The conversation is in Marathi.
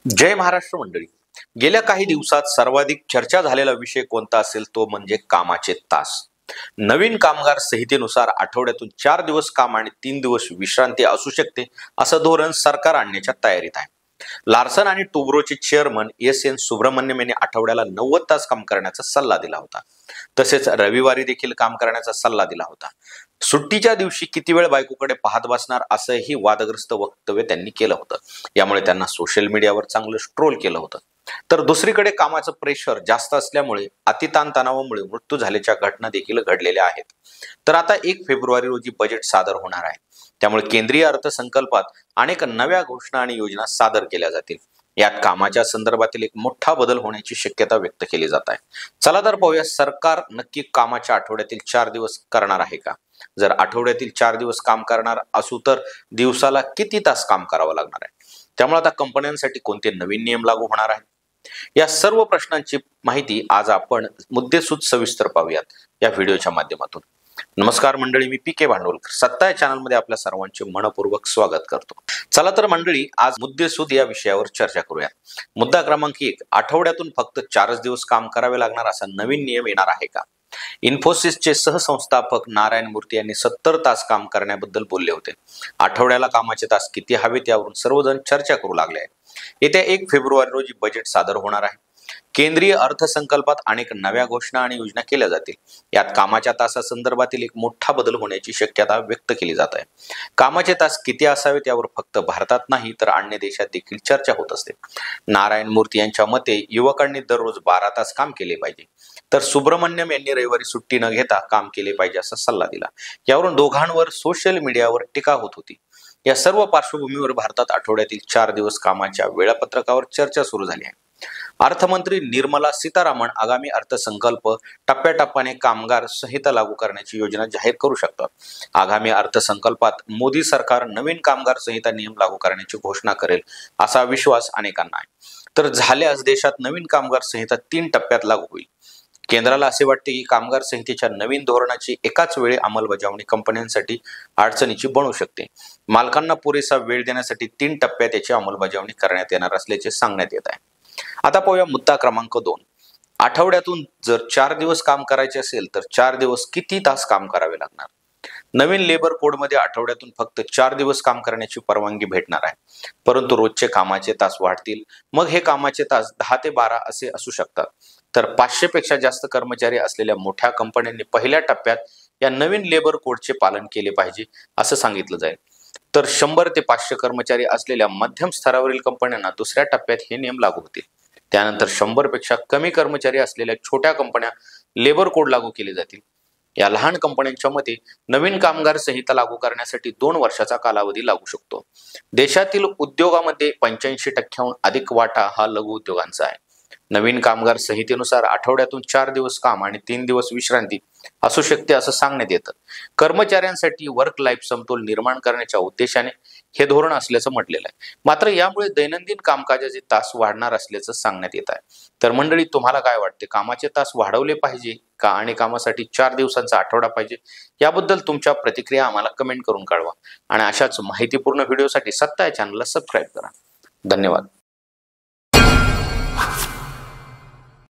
जय महाराष्ट्र मंडळी. गेल्या काही दिवसात सर्वाधिक चर्चा झालेला विषय कोणता असेल तो म्हणजे कामाचे तास. नवीन कामगार संहितेनुसार आठवड्यातून 4 दिवस काम आणि 3 दिवस विश्रांती असू शकते असं धोरण सरकार आणण्याच्या तयारीत आहे. लार्सन आणि टुब्रोचे चेअरमन एस.एन. सुब्रमण्यम यांनी आठवड्याला 90 तास काम करण्याचा सल्ला दिला होता. तसेच रविवारी देखील काम करण्याचा सल्ला दिला होता. सुट्टीच्या दिवशी किती वेळ बायकोकडे पाहत बसणार असंही वादग्रस्त वक्तव्य त्यांनी केलं होतं. यामुळे त्यांना सोशल मीडियावर चांगलं ट्रोल केलं होतं. तर दुसरीकडे कामाचं प्रेशर जास्त असल्यामुळे अतिताणतणावामुळे मृत्यू झाल्याच्या घटना देखील घडलेल्या आहेत. तर आता 1 फेब्रुवारी रोजी बजेट सादर होणार आहे. त्यामुळे केंद्रीय अर्थसंकल्पात अनेक नव्या घोषणा आणि योजना सादर केल्या जातील. यात कामाच्या संदर्भातील एक मोठा बदल होण्याची शक्यता व्यक्त केली जात आहे. चला तर पाहूया, सरकार नक्की कामाच्या आठवड्यातील 4 दिवस करणार आहे का? जर आठवड्यातील 4 दिवस काम करणार असू तर दिवसाला किती तास काम करावं लागणार आहे? त्यामुळे आता कंपन्यांसाठी कोणते नवीन नियम लागू होणार आहेत? या सर्व प्रश्नांची माहिती आज आपण मुद्देसूद सविस्तर पाहूयात या व्हिडिओच्या माध्यमातून. नमस्कार मंडळी, मी पी.के. भांडवलकर सत्ता या चॅनलमध्ये आपल्या सर्वांचे मनपूर्वक स्वागत करतो. चला तर मंडळी, आज मुद्देसूद या विषयावर चर्चा करूया. मुद्दा क्रमांक 1, आठवड्यातून फक्त 4 दिवस काम करावे लागणार असा नवीन नियम येणार आहे का? इन्फोसिसचे सहसंस्थापक नारायण मूर्ती यांनी 70 तास काम करण्याबद्दल बोलले होते. आठवड्याला कामाचे तास किती हवेत यावरून सर्वजण चर्चा करू लागले आहेत. येत्या 1 फेब्रुवारी रोजी बजेट सादर होणार आहे. केंद्रीय अर्थसंकल्पात अनेक नव्या घोषणा आणि योजना केल्या जातील. यात कामाच्या तासासंदर्भातील एक मोठा बदल होण्याची शक्यता व्यक्त केली जात आहे. कामाचे तास किती असावेत यावर फक्त भारतात नाही तर अन्य देशात देखील चर्चा होत असते. नारायण मूर्ती यांच्या मते युवकांनी दररोज 12 तास काम केले पाहिजे, तर सुब्रमण्यम यांनी रविवारी सुट्टी न घेता काम केले पाहिजे असा सल्ला दिला. यावरून दोघांवर सोशल मीडियावर टीका होत होती. या सर्व पार्श्वभूमीवर भारतात आठवड्यातील 4 दिवस कामाच्या वेळापत्रकावर चर्चा सुरू झाली आहे. अर्थमंत्री निर्मला सीतारामन आगामी अर्थसंकल्प टप्प्याटप्प्याने कामगार संहिता लागू करण्याची योजना जाहीर करू शकतात. आगामी अर्थसंकल्पात मोदी सरकार नवीन कामगार संहिता नियम लागू करण्याची घोषणा करेल असा विश्वास अनेकांना आहे. तर झाल्यास देशात नवीन कामगार संहिता 3 टप्प्यात लागू होईल. केंद्राला असे वाटते की कामगार संहितेच्या नवीन धोरणाची एकाच वेळी अंमलबजावणी कंपन्यांसाठी अडचणीची बनू शकते. मालकांना पुरेसा वेळ देण्यासाठी 3 टप्प्यात याची अंमलबजावणी करण्यात येणार असल्याचे सांगण्यात येत आहे. आता पाहूया मुद्दा क्रमांक 2. आठवड्यातून जर 4 दिवस काम करायचे असेल तर 4 दिवस किती तास काम करावे लागणार? नवीन लेबर कोडमध्ये आठवड्यातून फक्त 4 दिवस काम करण्याची परवानगी भेटणार आहे. परंतु रोजचे कामाचे तास वाढतील. मग हे कामाचे तास 10 ते 12 असे असू शकतात. तर 500 पेक्षा जास्त कर्मचारी असलेल्या मोठ्या कंपन्यांनी पहिल्या टप्प्यात या नवीन लेबर कोडचे पालन केले पाहिजे असं सांगितलं जाईल. तर 100 ते 500 कर्मचारी असलेल्या मध्यम स्तरावरील कंपन्यांना दुसऱ्या टप्प्यात हे नियम लागू होतील. त्यानंतर 100 पेक्षा कमी कर्मचारी असलेल्या छोट्या कंपन्या लेबर कोड लागू केले जातील. या लहान कंपन्यांच्या मते नवीन कामगार संहिता लागू करण्यासाठी 2 वर्षाचा कालावधी लागू शकतो. देशातील उद्योगामध्ये 85% अधिक वाटा हा लघु उद्योगांचा आहे. नवीन कामगार संहितेनुसार आठवड्यातून 4 दिवस काम आणि 3 दिवस विश्रांती असू शकते असं सांगण्यात येतं. कर्मचाऱ्यांसाठी वर्क लाईफ समतोल निर्माण करण्याच्या उद्देशाने हे धोरण असल्याचं म्हटलेलं आहे. मात्र यामुळे दैनंदिन कामकाजाचे तास वाढणार असल्याचं सांगण्यात येत आहे. तर मंडळी, तुम्हाला काय वाटते? कामाचे तास वाढवले पाहिजे का आणि कामासाठी 4 दिवसांचा आठवडा पाहिजे? याबद्दल तुमच्या प्रतिक्रिया आम्हाला कमेंट करून कळवा आणि अशाच माहितीपूर्ण व्हिडिओसाठी सत्ता या चॅनलला सबस्क्राईब करा. धन्यवाद.